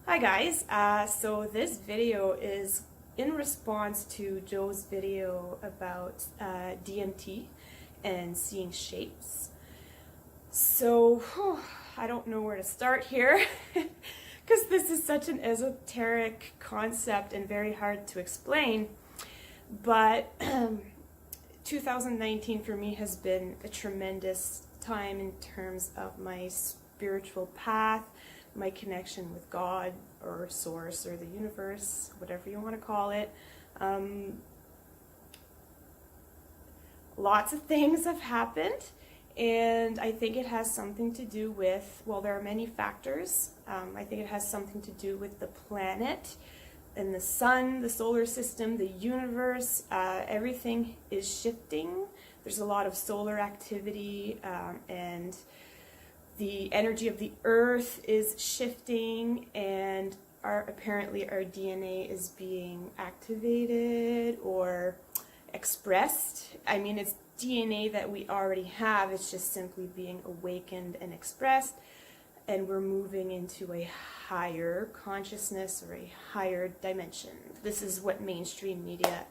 Hi guys, so this video is in response to Joe's video about DMT and seeing shapes. So I don't know where to start here because this is such an esoteric concept and very hard to explain, but 2019 for me has been a tremendous time in terms of my spiritual path, my connection with God or Source or the universe, whatever you want to call it. Lots of things have happened, and I think it has something to do with, well, there are many factors. I think it has something to do with the planet and the sun, the solar system, the universe. Everything is shifting. There's a lot of solar activity, and the energy of the earth is shifting, and apparently our DNA is being activated or expressed. I mean, it's DNA that we already have, it's just simply being awakened and expressed, and we're moving into a higher consciousness or a higher dimension. This is what mainstream media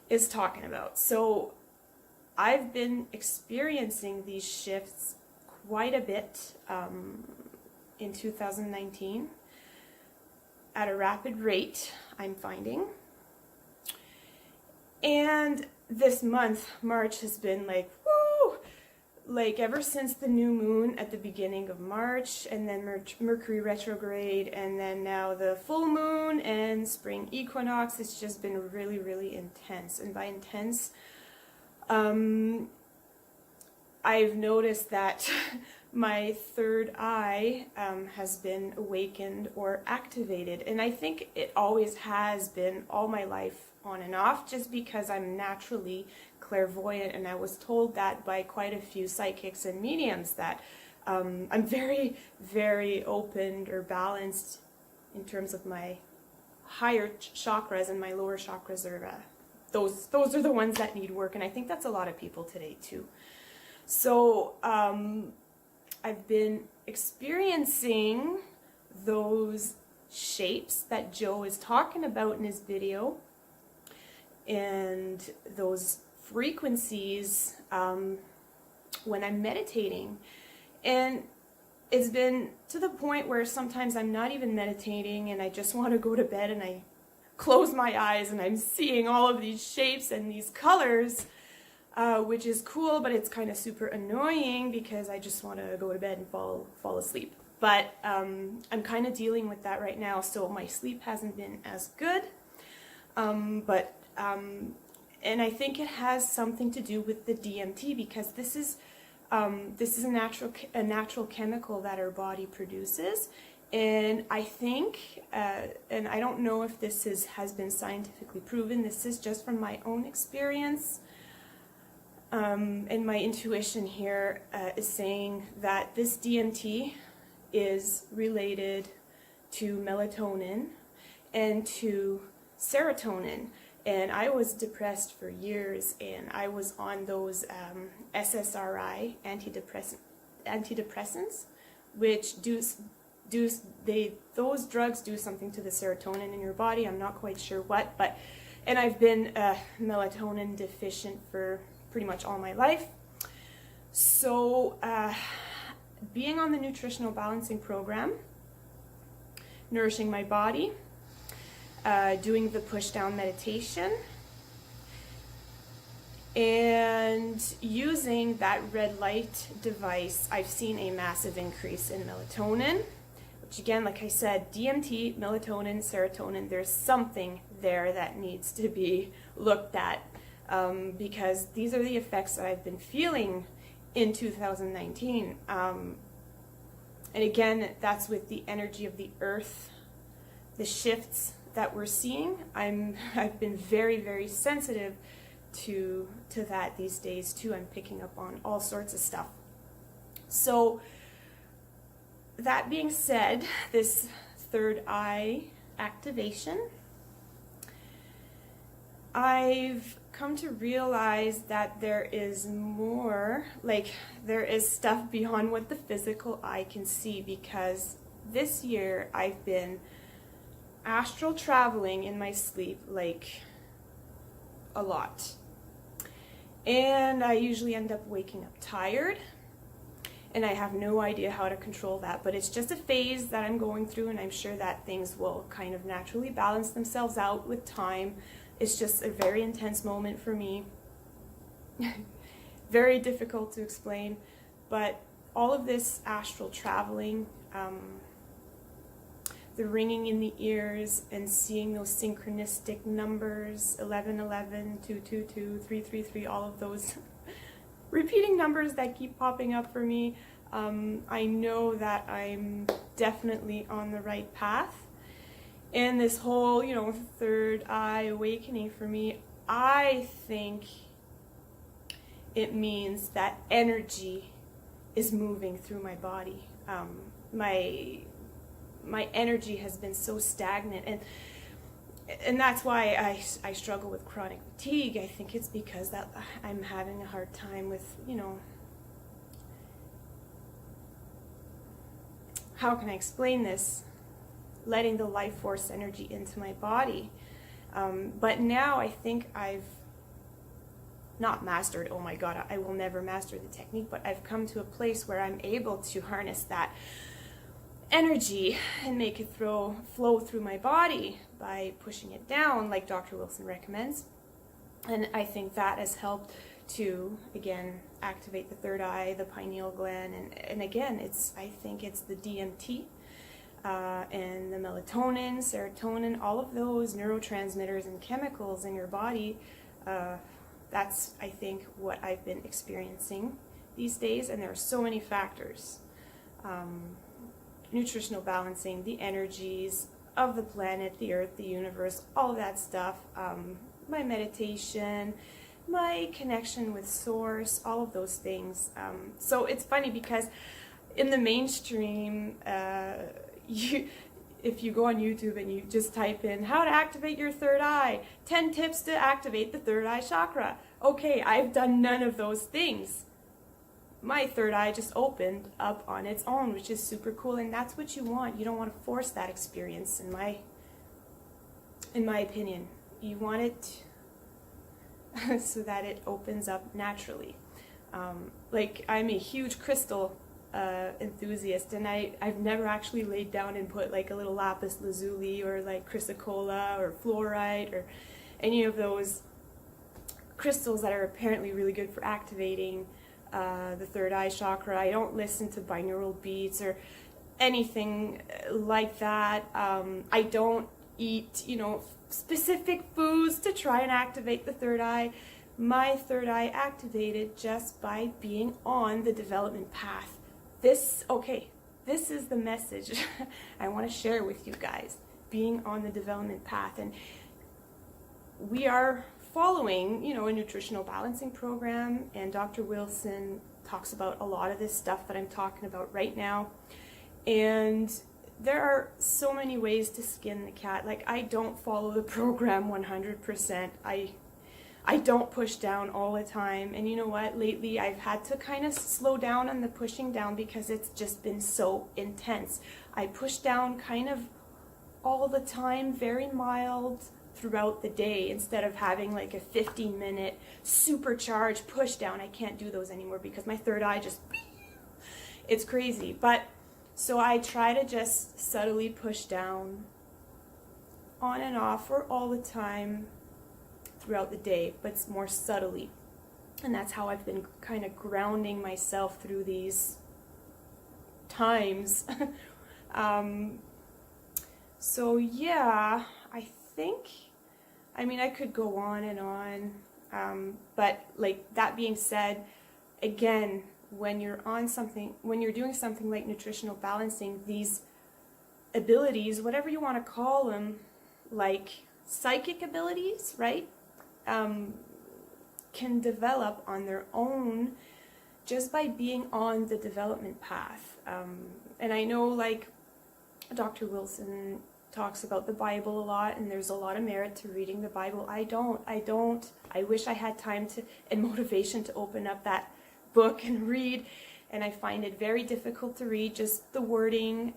is talking about. So I've been experiencing these shifts quite a bit in 2019 at a rapid rate, I'm finding. And this month, March, has been like, woo! Like ever since the new moon at the beginning of March, and then Mercury retrograde, and then now the full moon and spring equinox, it's just been really, really intense. And by intense, I've noticed that my third eye has been awakened or activated, and I think it always has been all my life on and off, just because I'm naturally clairvoyant, and I was told that by quite a few psychics and mediums that I'm very, very open or balanced in terms of my higher chakras, and my lower chakras are those are the ones that need work, and I think that's a lot of people today too. So I've been experiencing those shapes that Joe is talking about in his video, and those frequencies when I'm meditating. And it's been to the point where sometimes I'm not even meditating and I just want to go to bed, and I close my eyes and I'm seeing all of these shapes and these colors, which is cool, but it's kind of super annoying because I just want to go to bed and fall asleep. But I'm kind of dealing with that right now, so my sleep hasn't been as good. And I think it has something to do with the DMT, because this is a natural chemical that our body produces. And I think, and I don't know if this has been scientifically proven, this is just from my own experience, and my intuition here is saying that this DMT is related to melatonin and to serotonin. And I was depressed for years, and I was on those SSRI antidepressants, which those drugs do something to the serotonin in your body. I'm not quite sure what, and I've been melatonin deficient for pretty much all my life. So being on the nutritional balancing program, nourishing my body, doing the push down meditation, and using that red light device, I've seen a massive increase in melatonin, which again, like I said, DMT, melatonin, serotonin, there's something there that needs to be looked at, because these are the effects that I've been feeling in 2019. And again, that's with the energy of the earth, the shifts that we're seeing. I've been very, very sensitive to that these days too. I'm picking up on all sorts of stuff. So that being said, this third eye activation, I've come to realize that there is more, like there is stuff beyond what the physical eye can see, because this year I've been astral traveling in my sleep, like a lot. And I usually end up waking up tired, and I have no idea how to control that, but it's just a phase that I'm going through, and I'm sure that things will kind of naturally balance themselves out with time. It's just a very intense moment for me. Very difficult to explain, but all of this astral traveling, the ringing in the ears and seeing those synchronistic numbers, 1111, 222, 333, all of those repeating numbers that keep popping up for me, I know that I'm definitely on the right path. And this whole, third eye awakening for me, I think it means that energy is moving through my body. My energy has been so stagnant, and that's why I struggle with chronic fatigue. I think it's because that I'm having a hard time with, how can I explain this? Letting the life force energy into my body. But now I think I've not mastered, oh my God, I will never master the technique, but I've come to a place where I'm able to harness that energy and make it flow through my body by pushing it down, like Dr. Wilson recommends. And I think that has helped to, again, activate the third eye, the pineal gland, and again, I think it's the DMT and the melatonin, serotonin, all of those neurotransmitters and chemicals in your body. That's, I think, what I've been experiencing these days, and there are so many factors. Nutritional balancing, the energies of the planet, the earth, the universe, all of that stuff, my meditation, my connection with source, all of those things. So it's funny because in the mainstream, if you go on YouTube and you just type in how to activate your third eye, 10 tips to activate the third eye chakra. Okay, I've done none of those things. My third eye just opened up on its own, which is super cool, and that's what you want. You don't want to force that experience, in my opinion. You want it so that it opens up naturally. Like, I'm a huge crystal enthusiast, and I've never actually laid down and put like a little lapis lazuli or like chrysocolla or fluorite or any of those crystals that are apparently really good for activating the third eye chakra. I don't listen to binaural beats or anything like that. I don't eat, specific foods to try and activate the third eye. My third eye activated just by being on the development path. This is the message I want to share with you guys, being on the development path. And we are following, a nutritional balancing program, and Dr. Wilson talks about a lot of this stuff that I'm talking about right now. And there are so many ways to skin the cat. Like, I don't follow the program 100%. I don't push down all the time. And you know what? Lately, I've had to kind of slow down on the pushing down because it's just been so intense. I push down kind of all the time, very mild throughout the day, instead of having like a 15-minute supercharged push down. I can't do those anymore because my third eye just, it's crazy. But so I try to just subtly push down on and off or all the time throughout the day, but it's more subtly. And that's how I've been kind of grounding myself through these times. So yeah, I could go on and on, but like that being said, again, when you're doing something like nutritional balancing, these abilities, whatever you want to call them, like psychic abilities, right, can develop on their own just by being on the development path. And I know, like, Dr. Wilson talks about the Bible a lot, and there's a lot of merit to reading the Bible. I don't. I wish I had time and motivation to open up that book and read, and I find it very difficult to read, just the wording.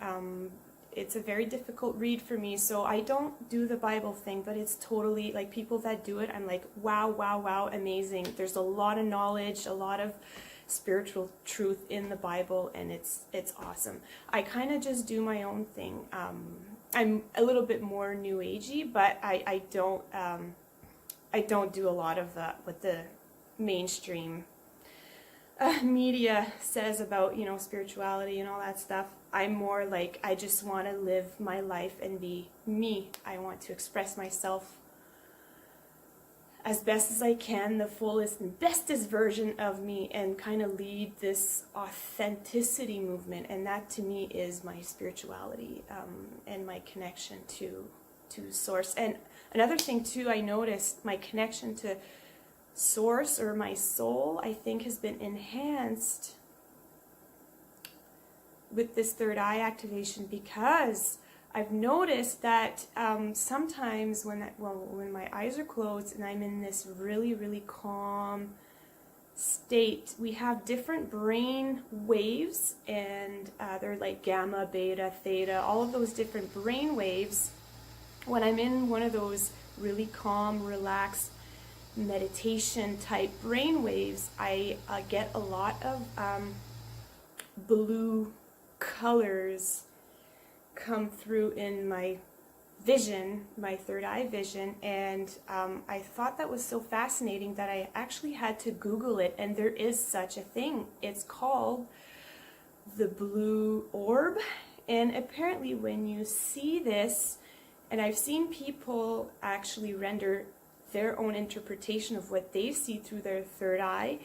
it's a very difficult read for me, so I don't do the Bible thing, but it's totally, like, people that do it, I'm like, wow, wow, wow, amazing. There's a lot of knowledge, a lot of spiritual truth in the Bible, and it's awesome. I kind of just do my own thing. I'm a little bit more new agey, but I don't do a lot of what the mainstream media says about, you know, spirituality and all that stuff. I'm more like, I just want to live my life and be me. I want to express myself as best as I can, the fullest and bestest version of me, and kind of lead this authenticity movement. And that to me is my spirituality, and my connection to source. And another thing too, I noticed my connection to source, or my soul, I think has been enhanced with this third eye activation, because I've noticed that sometimes when my eyes are closed and I'm in this really, really calm state, we have different brain waves, and they're like gamma, beta, theta, all of those different brain waves. When I'm in one of those really calm, relaxed meditation type brain waves, I get a lot of blue colors come through in my vision, my third eye vision, and I thought that was so fascinating that I actually had to Google it, and there is such a thing. It's called the blue orb, and apparently when you see this, and I've seen people actually render their own interpretation of what they see through their third eye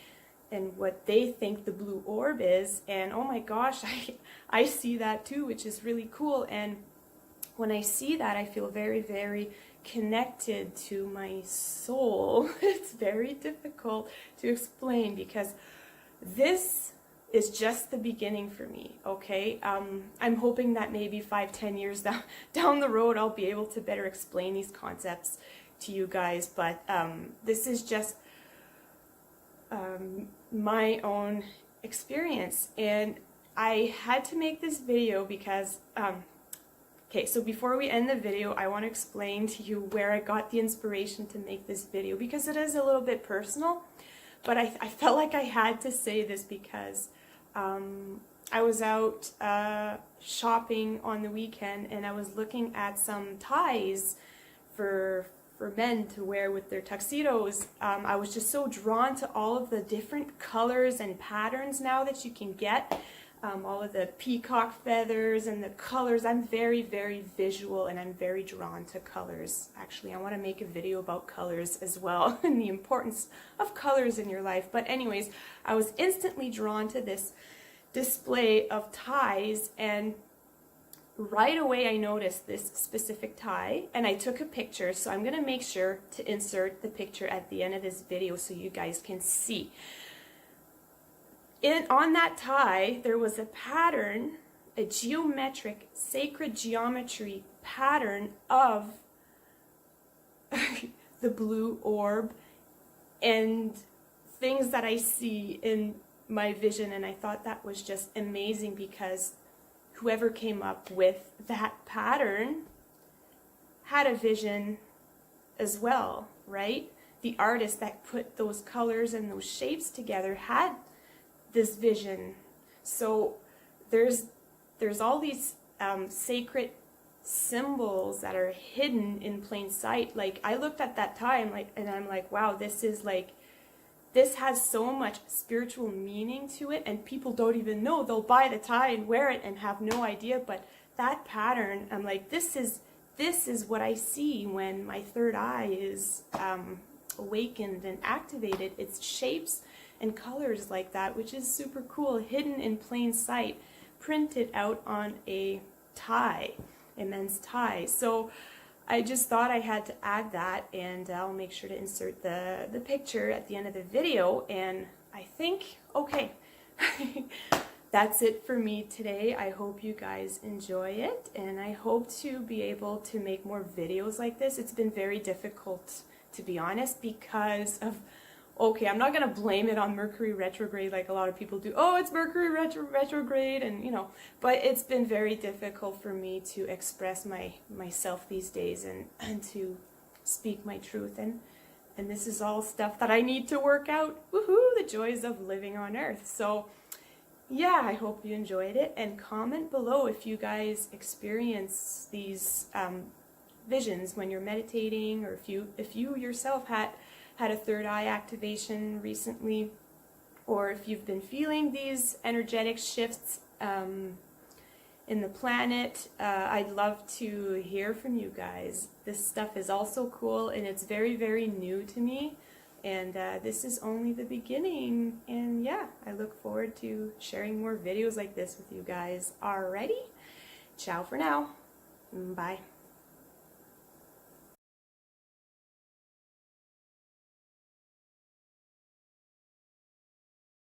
and what they think the blue orb is, and oh my gosh, I see that too, which is really cool. And when I see that, I feel very, very connected to my soul. It's very difficult to explain, because this is just the beginning for me, okay? I'm hoping that maybe 5-10 years down the road I'll be able to better explain these concepts to you guys, but this is just my own experience, and I had to make this video because okay, so before we end the video, I want to explain to you where I got the inspiration to make this video, because it is a little bit personal, but I felt like I had to say this because I was out shopping on the weekend, and I was looking at some ties for men to wear with their tuxedos. I was just so drawn to all of the different colors and patterns now that you can get. All of the peacock feathers and the colors. I'm very, very visual, and I'm very drawn to colors. Actually, I want to make a video about colors as well and the importance of colors in your life. But anyways, I was instantly drawn to this display of ties, and right away I noticed this specific tie, and I took a picture, so I'm going to make sure to insert the picture at the end of this video so you guys can see. On that tie, there was a pattern, a geometric, sacred geometry pattern of the blue orb and things that I see in my vision, and I thought that was just amazing, because whoever came up with that pattern had a vision as well, right? The artist that put those colors and those shapes together had this vision. So there's all these sacred symbols that are hidden in plain sight. Like, I looked at that tie and I'm like, wow, this has so much spiritual meaning to it, and people don't even know. They'll buy the tie and wear it and have no idea, but that pattern, I'm like, this is what I see when my third eye is awakened and activated. It's shapes and colors like that, which is super cool, hidden in plain sight, printed out on a tie, a men's tie. So I just thought I had to add that, and I'll make sure to insert the picture at the end of the video. And I think, okay, that's it for me today. I hope you guys enjoy it, and I hope to be able to make more videos like this. It's been very difficult, to be honest, because of okay, I'm not going to blame it on Mercury retrograde like a lot of people do. Oh, it's Mercury retrograde, and you know, but it's been very difficult for me to express myself these days, and to speak my truth, and this is all stuff that I need to work out. Woohoo, the joys of living on Earth. So yeah, I hope you enjoyed it, and comment below if you guys experience these visions when you're meditating, or if you yourself had a third eye activation recently, or if you've been feeling these energetic shifts in the planet. I'd love to hear from you guys. This stuff is also cool, and it's very, very new to me. And this is only the beginning. And yeah, I look forward to sharing more videos like this with you guys. Alrighty, ciao for now. Bye.